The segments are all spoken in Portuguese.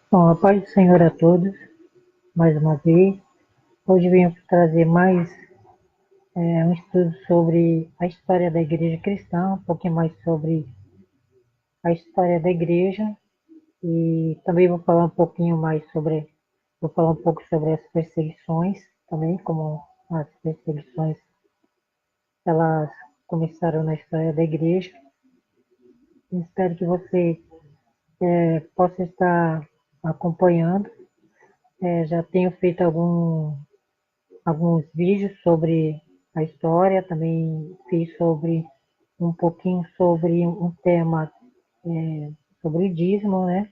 Bom, a paz do Senhor a todos, mais uma vez. Hoje venho trazer mais um estudo sobre a história da igreja cristã, um pouquinho mais sobre a história da igreja e também vou falar um pouquinho mais sobre, vou falar um pouco sobre as perseguições também, como as perseguições elas começaram na história da igreja. Espero que você possa estar acompanhando. Já tenho feito alguns vídeos sobre a história, também fiz sobre um pouquinho sobre um tema sobre o dízimo, né?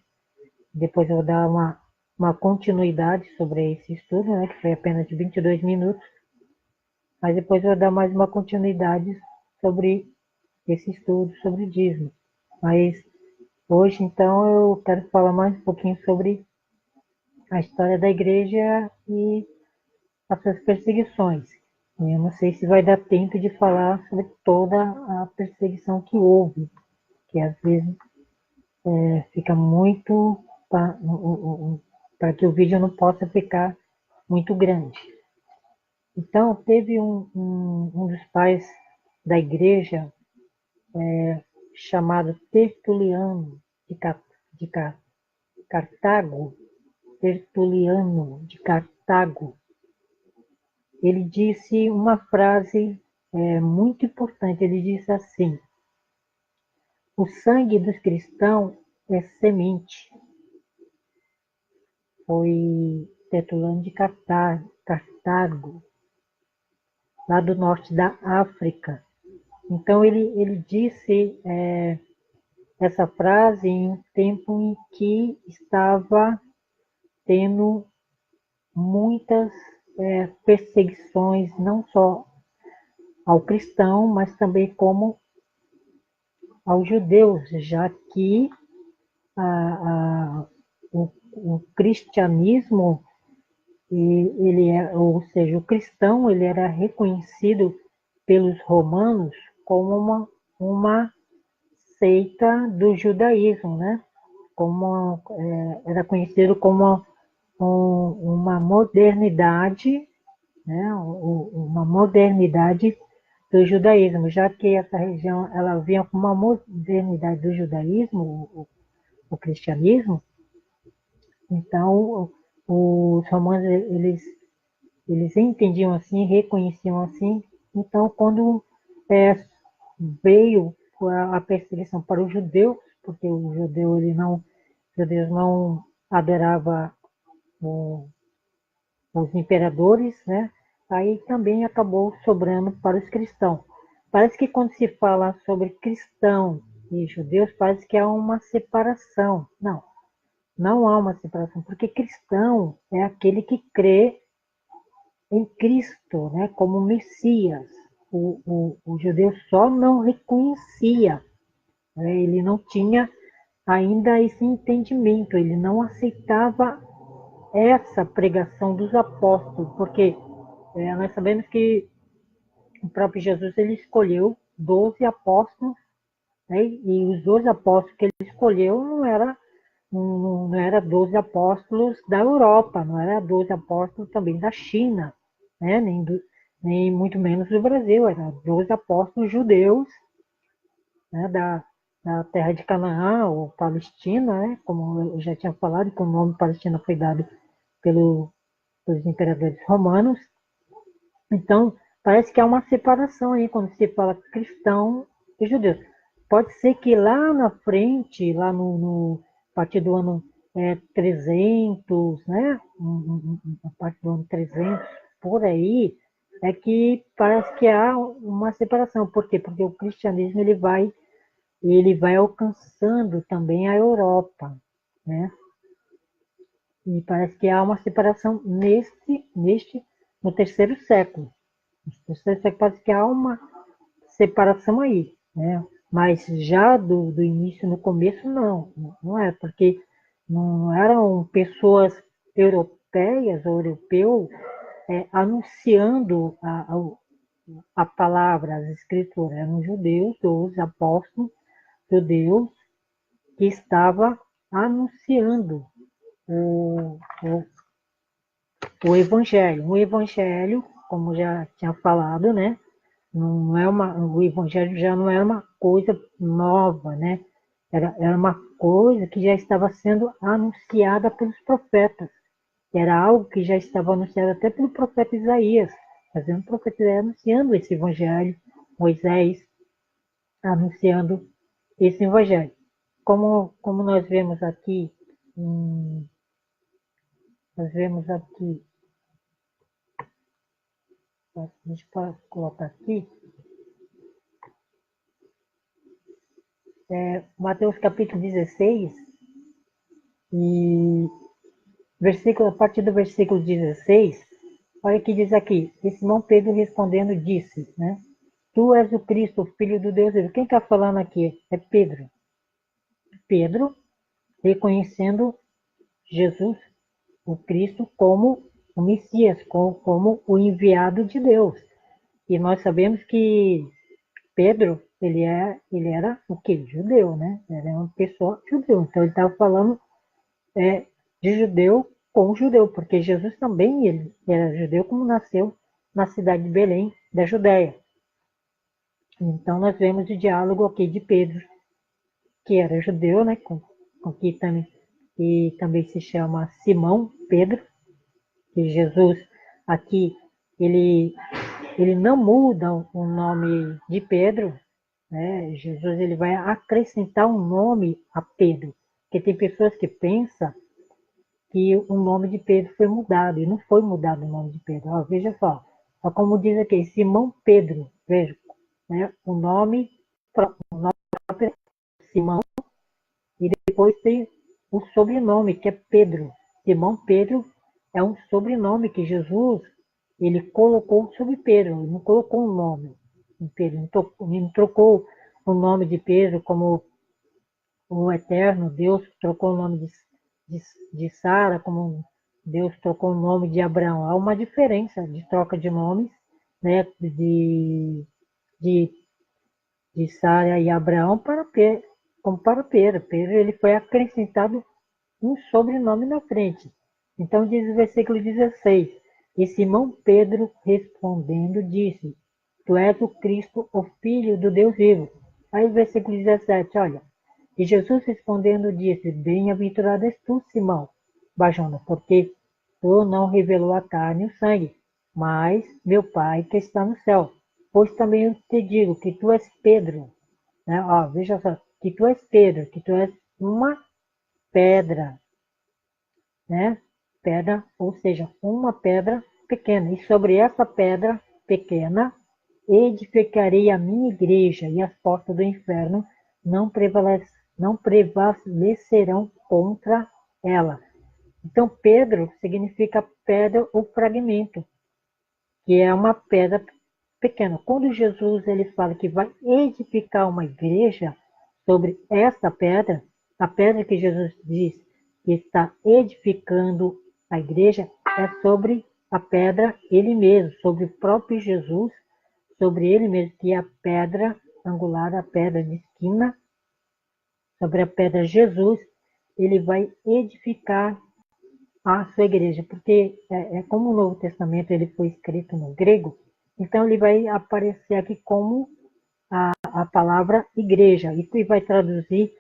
Depois eu vou dar uma continuidade sobre esse estudo, né? Que foi apenas de 22 minutos, mas depois eu vou dar mais uma continuidade sobre esse estudo sobre o dízimo. Mas hoje, então, eu quero falar mais um pouquinho sobre a história da igreja e as suas perseguições. Eu não sei se vai dar tempo de falar sobre toda a perseguição que houve, que às vezes fica muito para que o vídeo não possa ficar muito grande. Então, teve um dos pais da igreja chamado Tertuliano de Cartago, Tertuliano de Cartago. Ele disse uma frase muito importante. Ele disse assim: o sangue dos cristãos é semente. Foi Tertuliano de Cartago, lá do norte da África. Então ele disse essa frase em um tempo em que estava tendo muitas perseguições, não só ao cristão, mas também como aos judeus, já que a, o cristianismo, ou seja, o cristão, ele era reconhecido pelos romanos como uma seita do judaísmo, né? Era conhecido como uma modernidade, né? Uma modernidade do judaísmo, já que essa região ela vinha com uma modernidade do judaísmo, o cristianismo. Então os romanos eles entendiam assim, reconheciam assim. Então quando é, veio a perseguição para os judeus, porque o judeu ele não, os judeus não adorava os imperadores, né? Aí também acabou sobrando para os cristãos. Parece que quando se fala sobre cristão e judeus, parece que há uma separação. Não, não há uma separação, porque cristão é aquele que crê em Cristo, né, como Messias. O judeu só não reconhecia, né, ele não tinha ainda esse entendimento, ele não aceitava essa pregação dos apóstolos, porque nós sabemos que o próprio Jesus ele escolheu 12 apóstolos, né, e os 12 apóstolos que ele escolheu não era 12 apóstolos da Europa, não era 12 apóstolos também da China, né, nem muito menos do Brasil, eram 12 apóstolos judeus, né, da terra de Canaã, ou Palestina, né, como eu já tinha falado, que o nome Palestina foi dado pelos imperadores romanos. Então, parece que há uma separação aí quando se fala cristão e judeu. Pode ser que lá na frente, lá a partir do ano 300, né? A partir do ano 300, por aí, é que parece que há uma separação. Por quê? Porque o cristianismo ele vai alcançando também a Europa, né? E parece que há uma separação no terceiro século. No terceiro século parece que há uma separação aí, né? Mas já do início, no começo, não é, porque não eram pessoas europeias ou europeus anunciando a palavra, as escrituras, eram judeus, os apóstolos judeus que estavam anunciando, o, o, o Evangelho. O Evangelho, como já tinha falado, né? Não é o Evangelho já não era uma coisa nova, né? Era uma coisa que já estava sendo anunciada pelos profetas. Era algo que já estava anunciado até pelo profeta Isaías, fazendo o profeta Isaías anunciando esse Evangelho, Moisés anunciando esse Evangelho. Como nós vemos aqui, deixa eu colocar aqui, Mateus capítulo 16, e a partir do versículo 16, olha o que diz aqui. E Simão Pedro respondendo disse, né? Tu és o Cristo, o Filho do Deus vivo. Quem está falando aqui? É Pedro. Pedro, reconhecendo Jesus, o Cristo, como o Messias, como o enviado de Deus. E nós sabemos que Pedro, ele era o quê? Judeu, né? Ele era uma pessoa judeu. Então ele estava falando de judeu com judeu, porque Jesus também ele era judeu, como nasceu na cidade de Belém, da Judéia. Então nós vemos o diálogo aqui de Pedro, que era judeu, né? Com que também se chama Simão Pedro, que Jesus aqui ele ele não muda o nome de Pedro, né? Jesus ele vai acrescentar um nome a Pedro, porque tem pessoas que pensam que o nome de Pedro foi mudado, e não foi mudado o nome de Pedro. Ó, veja só como diz aqui, Simão Pedro, veja, né? O nome próprio é Simão, e depois tem o sobrenome, que é Pedro. Simão Pedro é um sobrenome que Jesus ele colocou sobre Pedro, ele não colocou um nome em Pedro, não trocou o nome de Pedro como o Eterno, Deus trocou o nome de Sara, como Deus trocou o nome de Abraão. Há uma diferença de troca de nomes, né, de, de Sara e Abraão como para Pedro. Pedro ele foi acrescentado um sobrenome na frente. Então diz o versículo 16, e Simão Pedro respondendo disse, tu és o Cristo, o Filho do Deus vivo. Aí o versículo 17, olha, e Jesus respondendo disse, bem-aventurado és tu, Simão Barjona, porque tu não revelou a carne e o sangue, mas meu Pai que está no céu. Pois também eu te digo que tu és Pedro, né? Ó, veja só, que tu és Pedro, que tu és uma pedra, né? Pedra, ou seja, uma pedra pequena. E sobre essa pedra pequena edificarei a minha igreja, e as portas do inferno não prevalecerão contra ela. Então, Pedro significa pedra ou fragmento, que é uma pedra pequena. Quando Jesus ele fala que vai edificar uma igreja sobre essa pedra, a pedra que Jesus diz que está edificando a igreja é sobre a pedra ele mesmo, sobre o próprio Jesus, sobre ele mesmo, que é a pedra angular, a pedra de esquina, sobre a pedra Jesus, ele vai edificar a sua igreja, porque como o Novo Testamento ele foi escrito no grego, então ele vai aparecer aqui como a palavra igreja, e vai traduzir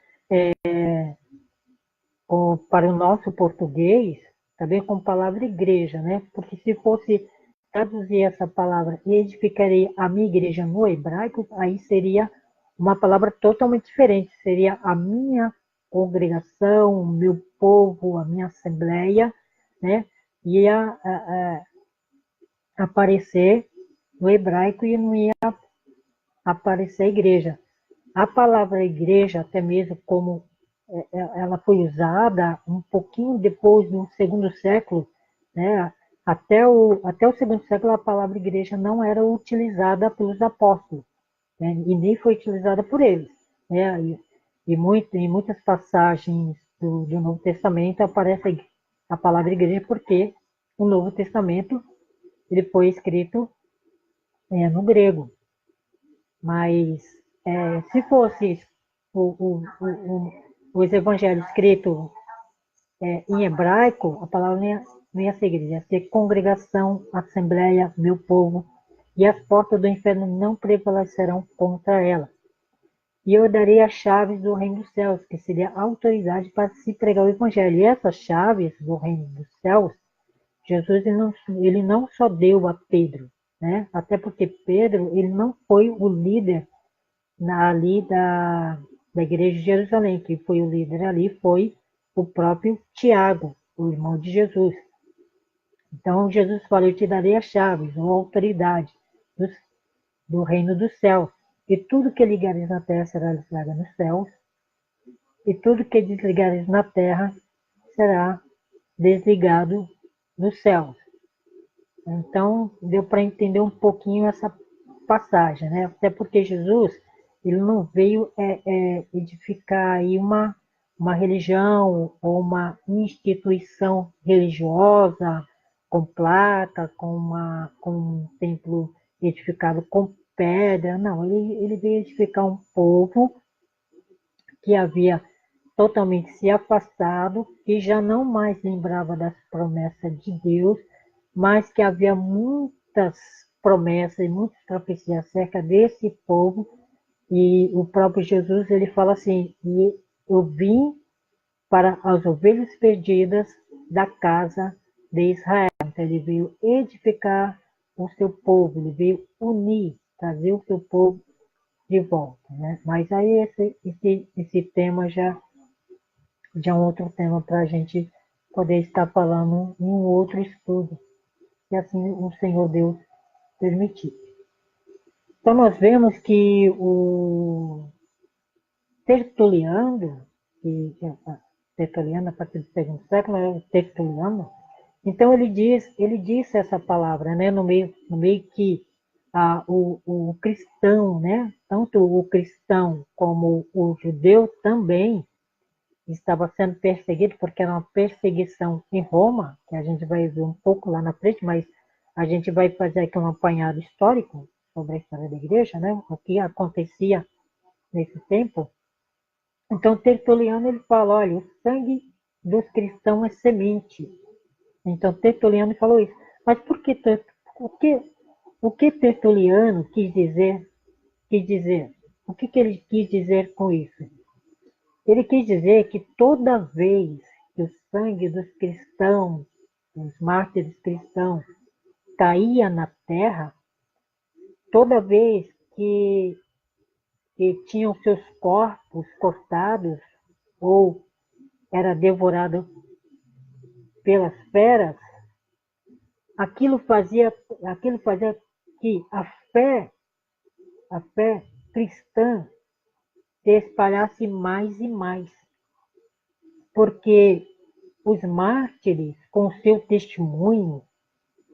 para o nosso português também como palavra igreja, né? Porque se fosse traduzir essa palavra edificarei a minha igreja no hebraico, aí seria uma palavra totalmente diferente, seria a minha congregação, o meu povo, a minha assembleia, né? Ia aparecer no hebraico e não ia aparecer a igreja. A palavra igreja, até mesmo como ela foi usada um pouquinho depois do segundo século, né? Até o segundo século a palavra igreja não era utilizada pelos apóstolos, né? E nem foi utilizada por eles, né? Em muitas passagens do Novo Testamento aparece a palavra igreja porque o Novo Testamento ele foi escrito no grego. Mas se fosse os evangelhos escritos em hebraico, a palavra não ia ser igreja, ia ser congregação, assembleia, meu povo, e as portas do inferno não prevalecerão contra ela. E eu darei as chaves do reino dos céus, que seria a autoridade para se pregar o evangelho. E essas chaves do reino dos céus, Jesus ele não só deu a Pedro, né? Até porque Pedro ele não foi o líder ali da igreja de Jerusalém. Quem foi o líder ali foi o próprio Tiago, o irmão de Jesus. Então Jesus fala, eu te darei as chaves, ou a autoridade do reino dos céus. E tudo que ligares na terra será ligado nos céus, e tudo que desligares na terra será desligado nos céus. Então, deu para entender um pouquinho essa passagem, né? Até porque Jesus, ele não veio edificar aí uma religião ou uma instituição religiosa com placa, com um templo edificado com pedra. Não, ele veio edificar um povo que havia totalmente se afastado, que já não mais lembrava das promessas de Deus, mas que havia muitas promessas e muitas profecias acerca desse povo, e o próprio Jesus ele fala assim, e eu vim para as ovelhas perdidas da casa de Israel. Então ele veio edificar o seu povo, ele veio unir, trazer o seu povo de volta, né? Mas aí esse tema já é um outro tema para a gente poder estar falando em um outro estudo, se assim o Senhor Deus permitir. Então nós vemos que o Tertuliano, Tertuliano a partir do segundo século, é o Tertuliano, então ele disse essa palavra, né, no meio que o cristão, né, tanto o cristão como o judeu também estava sendo perseguido, porque era uma perseguição em Roma, que a gente vai ver um pouco lá na frente, mas a gente vai fazer aqui um apanhado histórico sobre a história da igreja, né? O que acontecia nesse tempo. Então, Tertuliano ele fala, olha, o sangue dos cristãos é semente. Então, Tertuliano falou isso. Mas por que o que Tertuliano quis dizer? O que ele quis dizer com isso? Ele quis dizer que toda vez que o sangue dos cristãos, dos mártires cristãos, caía na terra, toda vez que tinham seus corpos cortados ou era devorado pelas feras, aquilo fazia que a fé cristã se espalhasse mais e mais, porque os mártires, com seu testemunho,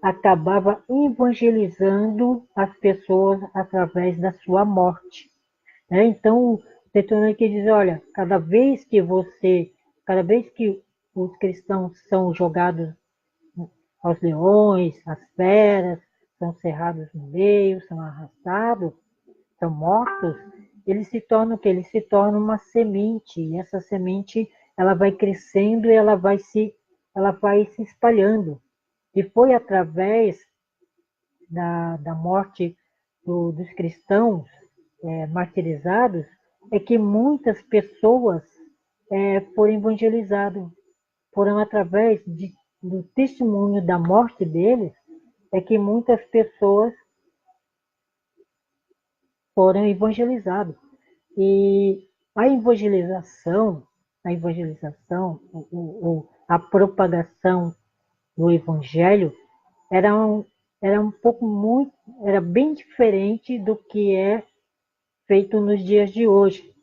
acabava evangelizando as pessoas através da sua morte. Né? Então, o Tertuliano quer dizer, olha, cada vez que os cristãos são jogados aos leões, às feras, são cerrados no meio, são arrastados, são mortos, eles se tornam o quê? Eles se tornam uma semente, e essa semente ela vai crescendo e ela vai se espalhando. E foi através da morte dos cristãos martirizados é que muitas pessoas foram evangelizadas, foram através do testemunho da morte deles, é que muitas pessoas foram evangelizadas. E a propagação do evangelho era era bem diferente do que é feito nos dias de hoje.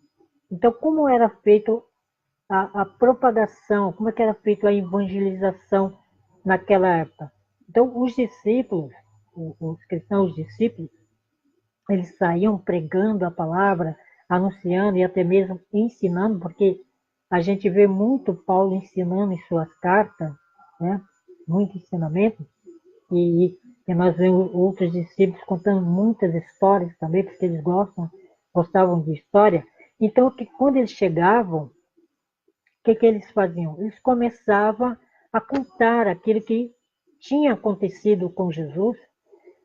Então, como era feito a propagação, como é que era feito a evangelização naquela época? Então, os discípulos, os cristãos discípulos, eles saíam pregando a palavra, anunciando e até mesmo ensinando, porque a gente vê muito Paulo ensinando em suas cartas, né? Muito ensinamento, e nós vemos outros discípulos contando muitas histórias também, porque eles gostavam de história. Então, que quando eles chegavam, que eles faziam? Eles começavam a contar aquilo que tinha acontecido com Jesus,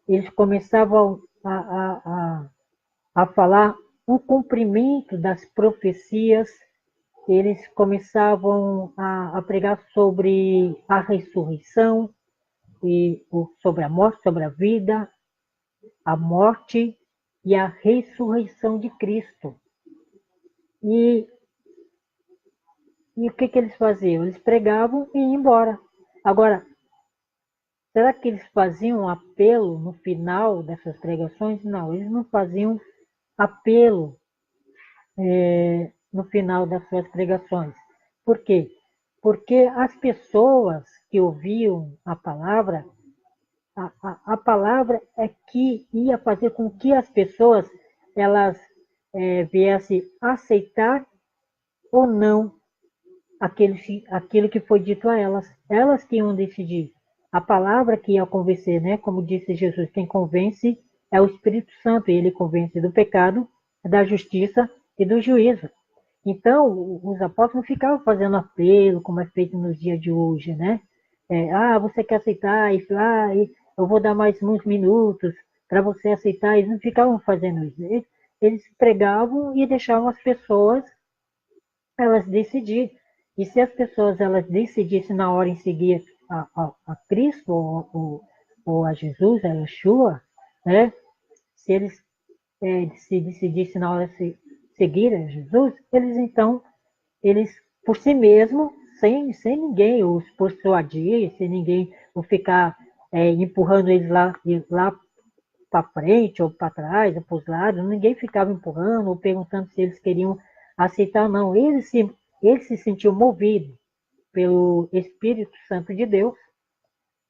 eles começavam a falar o cumprimento das profecias, eles começavam a pregar sobre a ressurreição, sobre a morte, sobre a vida, a morte e a ressurreição de Cristo. E, e o que eles faziam? Eles pregavam e iam embora. Agora, será que eles faziam um apelo no final dessas pregações? Não, eles não faziam apelo no final das suas pregações. Por quê? Porque as pessoas que ouviam a palavra, a palavra é que ia fazer com que as pessoas elas viessem aceitar ou não aquilo que foi dito a elas. Elas que iam decidir. A palavra que ia convencer, né? Como disse Jesus, quem convence é o Espírito Santo, e ele convence do pecado, da justiça e do juízo. Então, os apóstolos não ficavam fazendo apelo, como é feito nos dias de hoje, né? Você quer aceitar? Eu vou dar mais uns minutos para você aceitar. Eles não ficavam fazendo isso. Eles pregavam e deixavam as pessoas elas decidirem. E se as pessoas elas decidissem na hora em seguir a Cristo ou a Jesus, a Yeshua, né? Se eles se decidissem na hora de seguir a Jesus, eles por si mesmos, sem ninguém os persuadir, sem ninguém o ficar empurrando eles lá para frente ou para trás ou para os lados, ninguém ficava empurrando ou perguntando se eles queriam aceitar ou não. Eles se sentiam movidos pelo Espírito Santo de Deus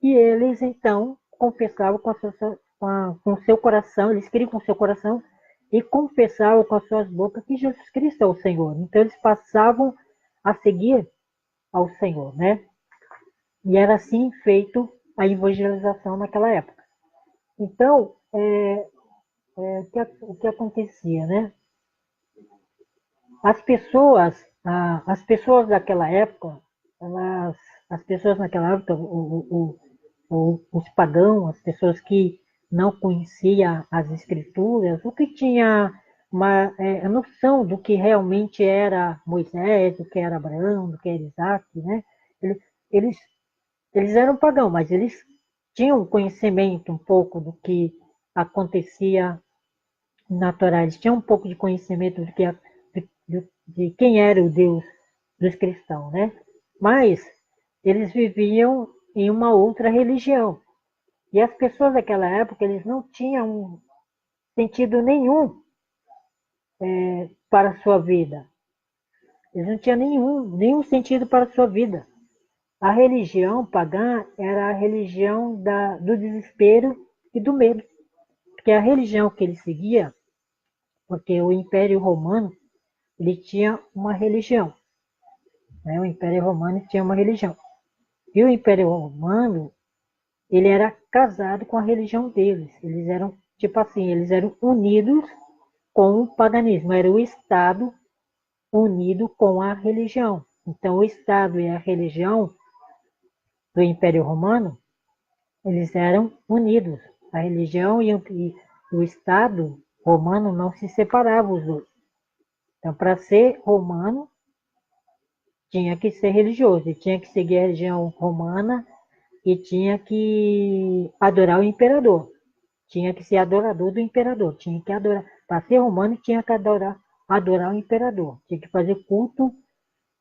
e eles então confessavam com o seu coração, eles criam com o seu coração e confessavam com as suas bocas que Jesus Cristo é o Senhor. Então eles passavam a seguir ao Senhor, né? E era assim feito a evangelização naquela época. Então, o que acontecia, né? As pessoas daquela época, as pessoas naquela época, os pagãos, as pessoas que não conheciam as escrituras, o que tinha uma noção do que realmente era Moisés, do que era Abraão, do que era Isaac, né? Eles, eles eram pagãos, mas eles tinham conhecimento um pouco do que acontecia na Torá, eles tinham um pouco de conhecimento de quem era o Deus dos cristãos, né? Mas eles viviam em uma outra religião. E as pessoas daquela época, eles não tinham sentido nenhum para a sua vida. Eles não tinham nenhum sentido para a sua vida. A religião pagã era a religião do desespero e do medo. Porque a religião que ele seguia, porque o Império Romano, ele tinha uma religião. Né? O Império Romano tinha uma religião. E o Império Romano, ele era casado com a religião deles. Eles eram, tipo assim, eles eram unidos com o paganismo. Era o Estado unido com a religião. Então, o Estado e a religião do Império Romano, eles eram unidos. A religião e o Estado romano não se separavam os dois. Então, para ser romano, tinha que ser religioso, e tinha que seguir a religião romana e tinha que adorar o imperador. Tinha que ser adorador do imperador. Tinha que adorar. Para ser romano, tinha que adorar o imperador. Tinha que fazer culto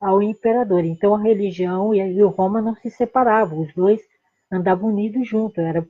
ao imperador. Então a religião e o Roma não se separavam. Os dois andavam unidos juntos. Era